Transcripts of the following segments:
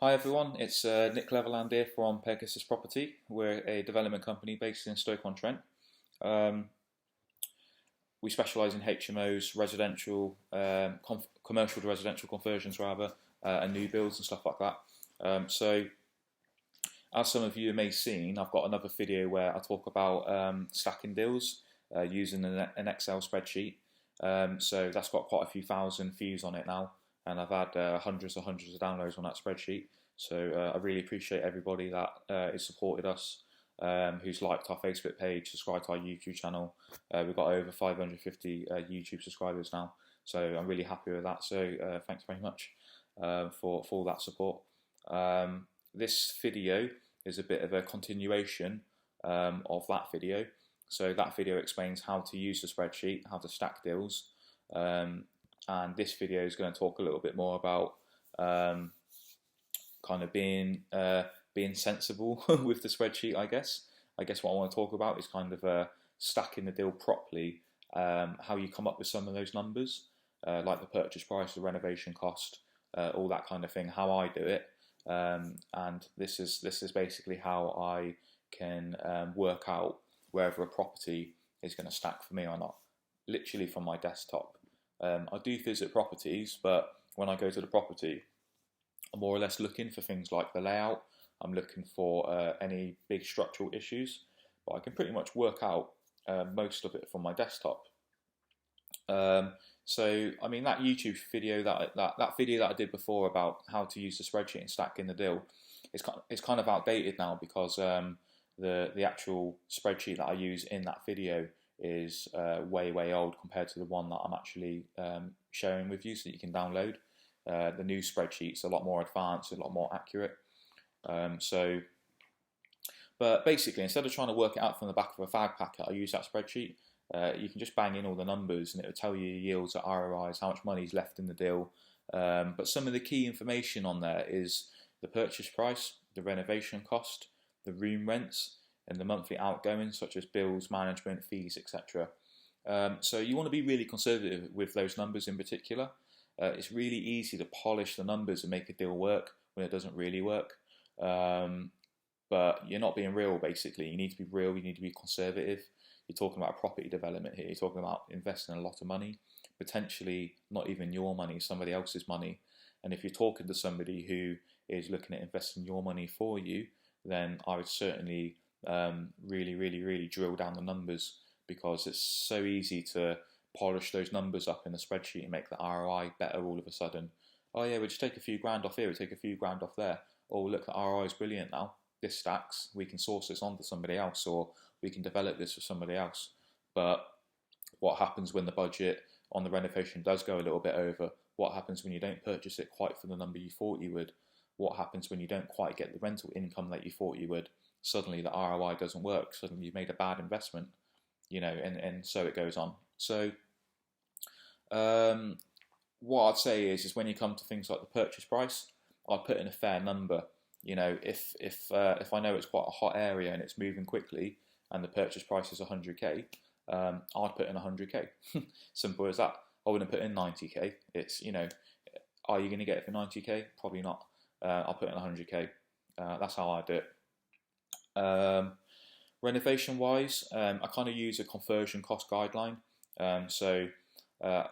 Hi everyone, it's Nick Leatherland here from Pegasus Property. We're a development company based in Stoke-on-Trent. Um, we specialise in HMOs, residential, commercial to residential conversions rather, and new builds and stuff like that. So, as some of you may have seen, I've got another video where I talk about stacking deals using an Excel spreadsheet. So that's got quite a few thousand views on it now, and I've had hundreds of downloads on that spreadsheet. So I really appreciate everybody that has supported us, who's liked our Facebook page, subscribed to our YouTube channel. We've got over 550 YouTube subscribers now, so I'm really happy with that. So thanks very much for all that support. This video is a bit of a continuation of that video. So that video explains how to use the spreadsheet, how to stack deals, and this video is going to talk a little bit more about kind of being sensible with the spreadsheet. I guess what I want to talk about is kind of stacking the deal properly, how you come up with some of those numbers, like the purchase price, the renovation cost, all that kind of thing. How I do it, and this is basically how I can work out whether a property is going to stack for me or not, literally from my desktop. I do visit properties, but when I go to the property, I'm more or less looking for things like the layout. I'm looking for any big structural issues, but I can pretty much work out most of it from my desktop. So I mean, that YouTube video that video that I did before about how to use the spreadsheet and stack in the deal, it's kind of outdated now, because the actual spreadsheet that I use in that video is way old compared to the one that I'm actually sharing with you, so that you can download. The new spreadsheet's a lot more advanced, a lot more accurate. But basically, instead of trying to work it out from the back of a fag packet, I use that spreadsheet. You can just bang in all the numbers and it will tell you yields at ROIs, how much money's left in the deal. But some of the key information on there is the purchase price, the renovation cost, the room rents, and the monthly outgoings such as bills, management, fees, etc. So you want to be really conservative with those numbers in particular. It's really easy to polish the numbers and make a deal work when it doesn't really work. But you're not being real, basically. You need to be real, you need to be conservative. You're talking about property development here. You're talking about investing a lot of money, potentially not even your money, somebody else's money. And if you're talking to somebody who is looking at investing your money for you, then I would certainly really drill down the numbers, because it's so easy to polish those numbers up in the spreadsheet and make the ROI better all of a sudden. Oh yeah, we'll just take a few grand off here, we'll take a few grand off there. Oh look, the ROI is brilliant now. This stacks, we can source this on to somebody else, or we can develop this for somebody else. But what happens when the budget on the renovation does go a little bit over? What happens when you don't purchase it quite for the number you thought you would? What happens when you don't quite get the rental income that you thought you would? Suddenly the ROI doesn't work, suddenly you've made a bad investment, and so it goes on. So what I'd say is when you come to things like the purchase price, I'd put in a fair number. If I know it's quite a hot area and it's moving quickly, and the purchase price is 100k, I'd put in 100k. Simple as that. I wouldn't put in 90k. It's are you going to get it for 90k? Probably not. I'll put in 100k. That's how I do it. Renovation wise, I kind of use a conversion cost guideline. So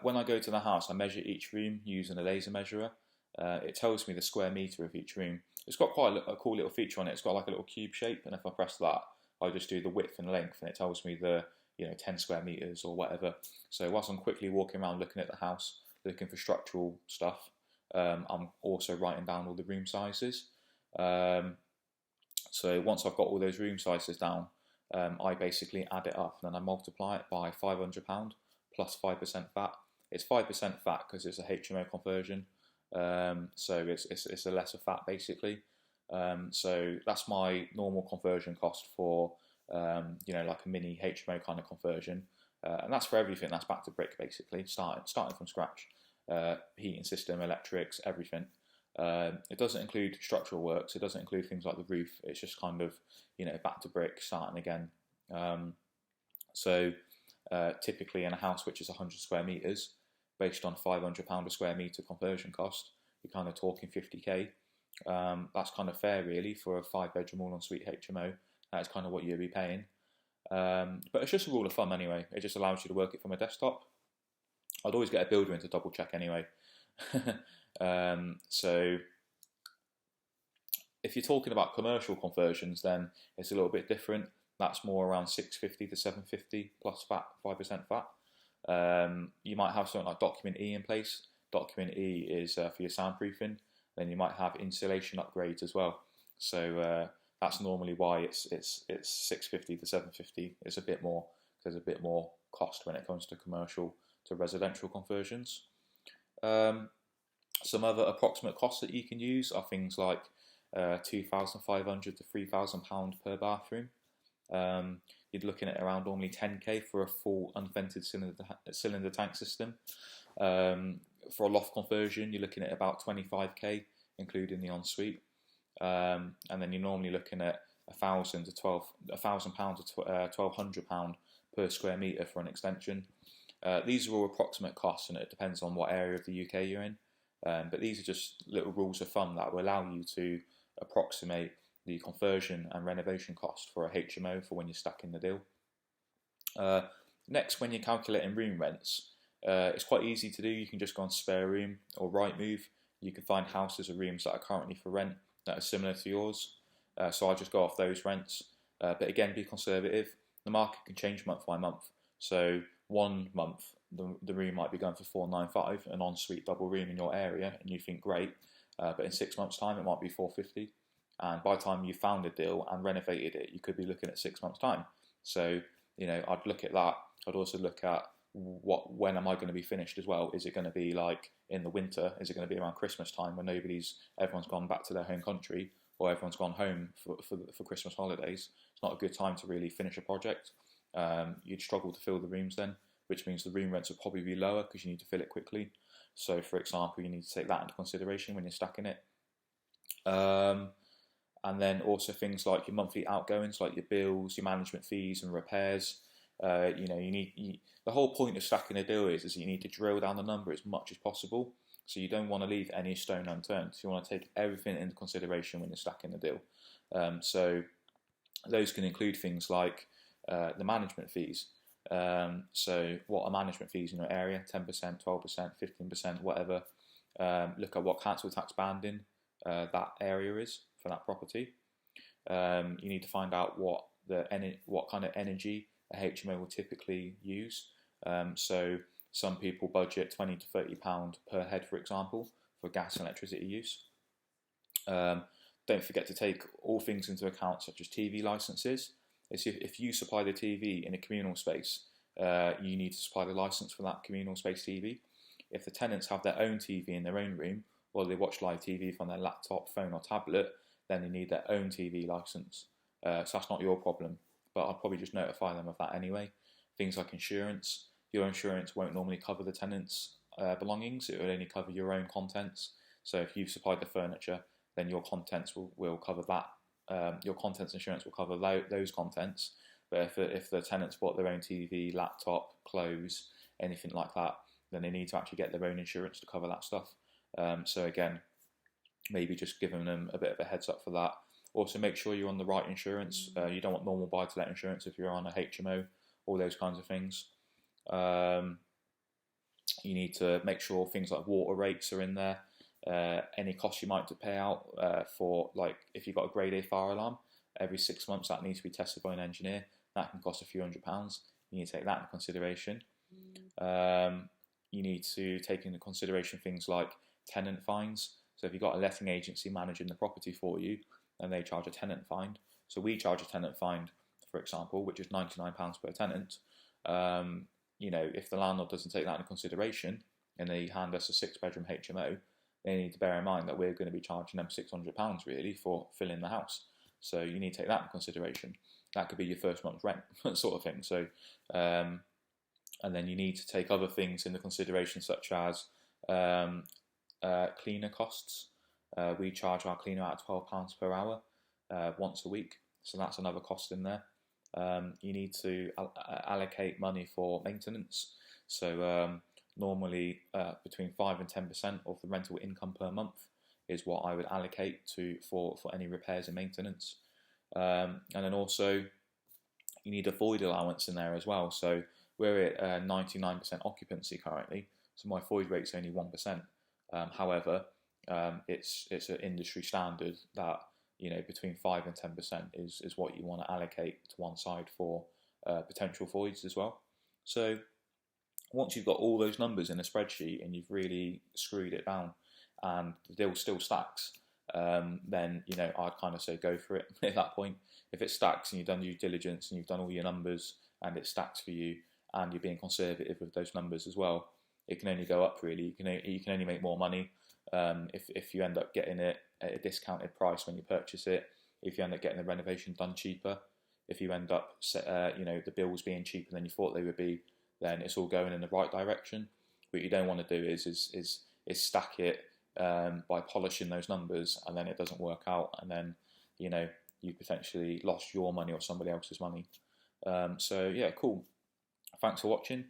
when I go to the house, I measure each room using a laser measurer. It tells me the square metre of each room. It's got quite a cool little feature on it. It's got like a little cube shape, and if I press that, I just do the width and length, and it tells me the 10 square metres or whatever. So whilst I'm quickly walking around looking at the house, looking for structural stuff, I'm also writing down all the room sizes. So once I've got all those room sizes down, I basically add it up, and then I multiply it by £500 plus 5% VAT. It's 5% VAT because it's a HMO conversion, so it's a lesser VAT basically. So that's my normal conversion cost for like a mini HMO kind of conversion, and that's for everything. That's back to brick basically, starting from scratch. Heating system, electrics, everything. It doesn't include structural works. It doesn't include things like the roof. It's just kind of back to brick, starting again. So typically in a house which is 100 square metres, based on £500 a square metre conversion cost, you're kind of talking 50k. That's kind of fair really for a 5-bedroom all-ensuite HMO. That's kind of what you'll be paying. But it's just a rule of thumb anyway. It just allows you to work it from a desktop. I'd always get a builder in to double check anyway. So if you're talking about commercial conversions, then it's a little bit different. That's more around 650 to 750 plus VAT, 5% VAT. You might have something like Document E in place. Document E is for your soundproofing. Then you might have insulation upgrades as well. So that's normally why it's 650 to 750. It's a bit more. There's a bit more cost when it comes to commercial to residential conversions. Some other approximate costs that you can use are things like £2,500 to £3,000 per bathroom. You're looking at around normally 10k for a full unvented cylinder tank system. For a loft conversion, you're looking at about 25k, including the ensuite. And then you're normally looking at £1,000 to £1,200 per square metre for an extension. These are all approximate costs, and it depends on what area of the UK you're in. But these are just little rules of thumb that will allow you to approximate the conversion and renovation cost for a HMO for when you're stacking the deal. Next, when you're calculating room rents, it's quite easy to do. You can just go on Spare Room or Rightmove. You can find houses or rooms that are currently for rent that are similar to yours. So I'll just go off those rents. But again, be conservative. The market can change month by month. So 1 month, the room might be going for £495, an ensuite double room in your area, and you think great. But in 6 months' time, it might be £450. And by the time you found a deal and renovated it, you could be looking at 6 months' time. So, I'd look at that. I'd also look at when am I going to be finished as well? Is it going to be like in the winter? Is it going to be around Christmas time when everyone's gone back to their home country, or everyone's gone home for Christmas holidays? It's not a good time to really finish a project. You'd struggle to fill the rooms then, which means the room rents will probably be lower because you need to fill it quickly. So, for example, you need to take that into consideration when you're stacking it. And then also things like your monthly outgoings, like your bills, your management fees and repairs. The whole point of stacking a deal is you need to drill down the number as much as possible. So you don't want to leave any stone unturned. So you want to take everything into consideration when you're stacking the deal. So those can include things like the management fees. So what are management fees in your area? 10%, 12%, 15%, whatever. Look at what council tax banding that area is for that property. You need to find out what kind of energy a HMO will typically use. So some people budget £20 to £30 per head, for example, for gas and electricity use. Don't forget to take all things into account, such as TV licenses. If you supply the TV in a communal space, you need to supply the license for that communal space TV. If the tenants have their own TV in their own room, or they watch live TV from their laptop, phone or tablet, then they need their own TV license. So that's not your problem, but I'll probably just notify them of that anyway. Things like insurance. Your insurance won't normally cover the tenant's belongings. It will only cover your own contents. So if you've supplied the furniture, then your contents will cover that. Your contents insurance will cover those contents. But if the tenants bought their own TV, laptop, clothes, anything like that, then they need to actually get their own insurance to cover that stuff. So again, maybe just giving them a bit of a heads up for that. Also, make sure you're on the right insurance. You don't want normal buy-to-let insurance if you're on a HMO, all those kinds of things. You need to make sure things like water rates are in there. Any costs you might have to pay out for, like, if you've got a grade A fire alarm, every 6 months that needs to be tested by an engineer. That can cost a few £100s. You need to take that into consideration. You need to take into consideration things like tenant fines. So if you've got a letting agency managing the property for you, then they charge a tenant fine. So we charge a tenant fine, for example, which is £99 per tenant. If the landlord doesn't take that into consideration and they hand us a 6-bedroom HMO, they need to bear in mind that we're going to be charging them £600 really for filling the house. So you need to take that into consideration. That could be your first month's rent, sort of thing. So, and then you need to take other things into consideration, such as cleaner costs. We charge our cleaner at £12 per hour once a week, so that's another cost in there. You need to allocate money for maintenance. So normally between 5 and 10% of the rental income per month is what I would allocate to for any repairs and maintenance. And then also you need a void allowance in there as well. So we're at 99% occupancy currently, so my void rate's only 1%. However, it's an industry standard that between 5 and 10% is what you want to allocate to one side for potential voids as well. So once you've got all those numbers in a spreadsheet and you've really screwed it down, and the deal still stacks, then I'd kind of say go for it at that point. If it stacks and you've done due diligence and you've done all your numbers and it stacks for you, and you're being conservative with those numbers as well, it can only go up really. You can only make more money if you end up getting it at a discounted price when you purchase it. If you end up getting the renovation done cheaper, if you end up the bills being cheaper than you thought they would be, then it's all going in the right direction. What you don't want to do is stack it by polishing those numbers, and then it doesn't work out, and then you potentially lost your money or somebody else's money. So yeah, cool. Thanks for watching.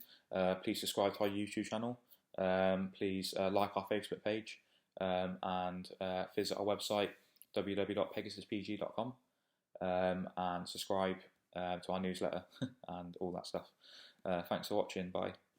Please subscribe to our YouTube channel. Please like our Facebook page, and visit our website www.pegasuspg.com, and subscribe to our newsletter and all that stuff. Thanks for watching. Bye.